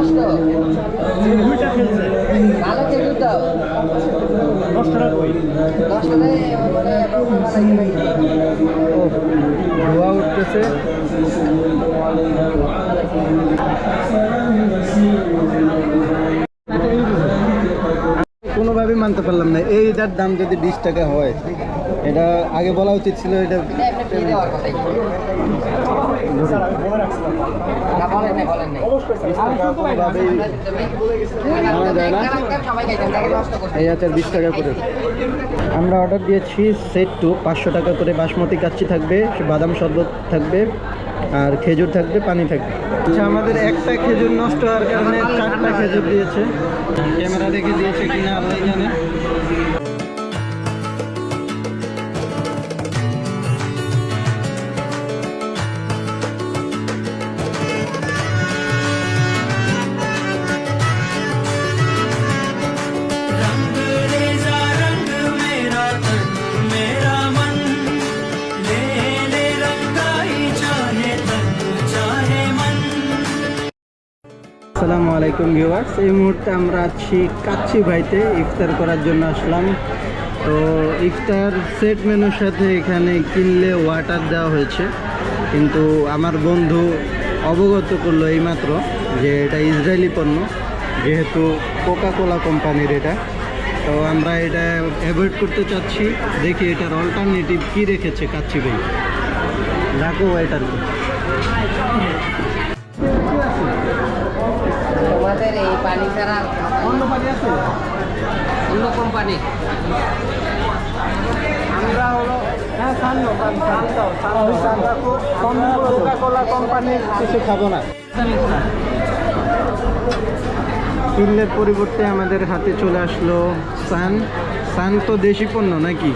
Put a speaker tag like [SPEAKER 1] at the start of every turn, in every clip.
[SPEAKER 1] নষ্ট ভালো খেজুর দাও
[SPEAKER 2] 10 টাকা কই
[SPEAKER 1] 10 টাকায়
[SPEAKER 3] ধোয়া উঠতেছে। কোনোভাবেই মানতে পারলাম না, এইটার দাম যদি 20 টাকা হয়, এটা আগে বলা উচিত ছিল। এটা এই আছে 20 টাকা করে। আমরা অর্ডার দিয়েছি সেট টু 500 টাকা করে। বাসমতি কাচ্চি থাকবে, বাদাম শরবত থাকবে, আর খেজুর থাকবে, পানি থাকবে। আচ্ছা, আমাদের একটা খেজুর নষ্ট হওয়ার কারণে 4টা খেজুর দিয়েছে। ক্যামেরা দেখে দিয়েছে কিনা আল্লাহ জানে। আসসালামু আলাইকুম ভিউয়ার্স, এই মুহূর্তে আমরা আছি কাচ্চি ভাইতে ইফতার করার জন্য আসলাম। তো ইফতার সেট মেনুর সাথে এখানে কিনলে ওয়াটার দেওয়া হয়েছে, কিন্তু আমার বন্ধু অবগত করলো এইমাত্র যে এটা ইসরায়েলি পণ্য, যেহেতু কোকা কোলা কোম্পানির এটা। তো আমরা এটা অ্যাভয়েড করতে চাচ্ছি। দেখি এটার অল্টারনেটিভ কী রেখেছে কাচ্চি ভাই। রাখো ওয়াটার।
[SPEAKER 1] তোমাদের এই পানি ছাড়া
[SPEAKER 3] অন্য পানি আছে,
[SPEAKER 1] অন্য কোম্পানি
[SPEAKER 3] আমরা হলো কোকা কোলা কোম্পানির কিছু খাবো না। কিনলের পরিবর্তে আমাদের হাতে চলে আসলো সান। সান তো দেশি পণ্য নাকি?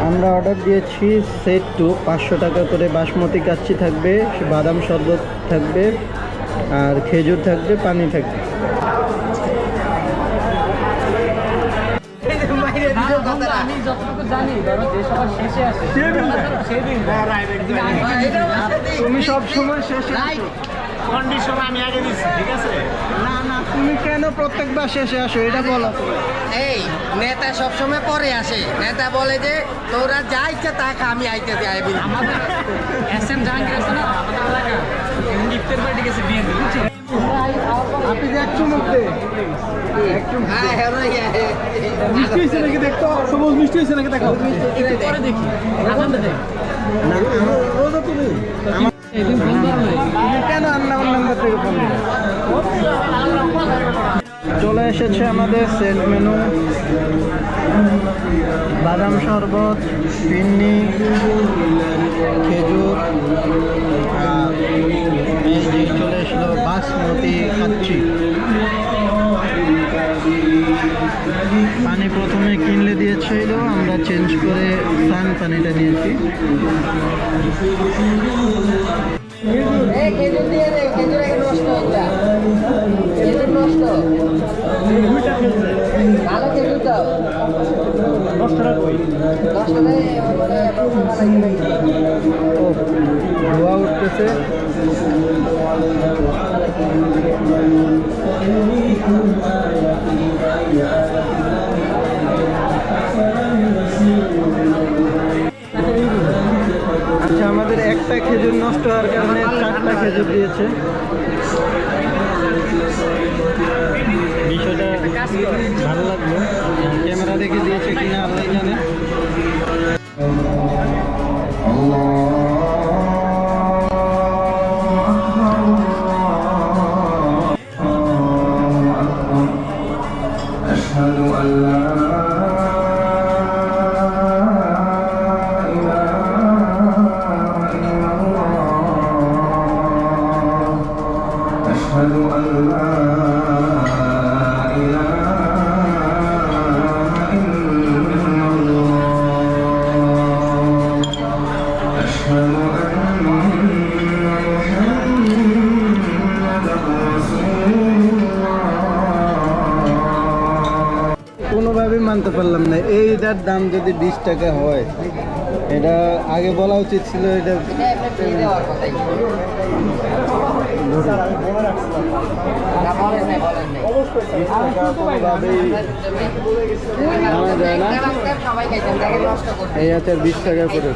[SPEAKER 3] আমরা অর্ডার দিয়েছি সেট টু 500 টাকা করে। বাসমতি কাচ্চি থাকবে, বাদাম শরবত থাকবে, আর খেজুর থাকবে, পানি থাকবে।
[SPEAKER 2] আমি যতটুকু জানি ধরো যে সবার শেষে আসে
[SPEAKER 3] তুমি সব সময় শেষে আসো।
[SPEAKER 2] কন্ডিশন আমি আগে দিচ্ছি, ঠিক আছে?
[SPEAKER 3] না না, তুমি কেন প্রত্যেকবার শেষে আসো এটা বলো।
[SPEAKER 1] এই নেতা সবসময় পরে আসে। নেতা বলে যে তোরা যা ইচ্ছা তা খা, আমি আইতে যাই।
[SPEAKER 2] আমাদের এসএম জাহাঙ্গীর আছে না, আমাদের এলাকা ইফতার পার্টি গেছে বিয়ে বুঝছেন?
[SPEAKER 3] আপনি যে এক চুমুক দে, এক চুমুক
[SPEAKER 1] হ্যাঁ হ্যাঁ
[SPEAKER 3] মিষ্টি হয়েছে নাকি দেখতো, সবুজ মিষ্টি হয়েছে নাকি দেখো।
[SPEAKER 2] পরে দেখি আনন্দ দেখ
[SPEAKER 3] না রোজা তুমি
[SPEAKER 2] এদিন ফোন ধরো নাই।
[SPEAKER 3] তুমি কেন আন্নার নাম্বার থেকে ফোন দিলে? চলে এসেছে আমাদের সেট মেনু। বাদাম শরবত, ফিন্নি, খেজুর, আর এই যে চলে এসলো বাসমতি কাচ্চি। পানি প্রথমে কিনলে দিয়েছিল, আমরা চেঞ্জ করে সান পানিটা নিয়েছি।
[SPEAKER 1] খেজুর দিয়ে দে, খেজুর আগে নষ্ট হইতা, খেজুর নষ্ট ভালো খেজুর দাও
[SPEAKER 2] 10 টাকা কই
[SPEAKER 1] 10 টাকায়
[SPEAKER 3] ধোয়া উঠতেছে। আচ্ছা, আমাদের একটা খেজুর নষ্ট হওয়ার কারণে 4টা খেজুর দিয়েছে। বিষয়টা ভালো লাগলো। ক্যামেরা দেখে দিয়েছে কিনা আল্লাহ জানে। কোনোভাবেই মানতে পারলাম না, এইটার দাম যদি 20 টাকা হয়, এটা আগে বলা উচিত ছিল, এটা
[SPEAKER 1] এটা এমনি ফ্রি দেওয়ার কথাই। না, বলেন নাই, বলেন নাই।
[SPEAKER 3] 20 টাকা কোনোভাবেই নামায় যায় না।
[SPEAKER 1] সবাই খাইছেন, দেখে নষ্ট করছে।
[SPEAKER 3] এই আছে 20 টাকা করে।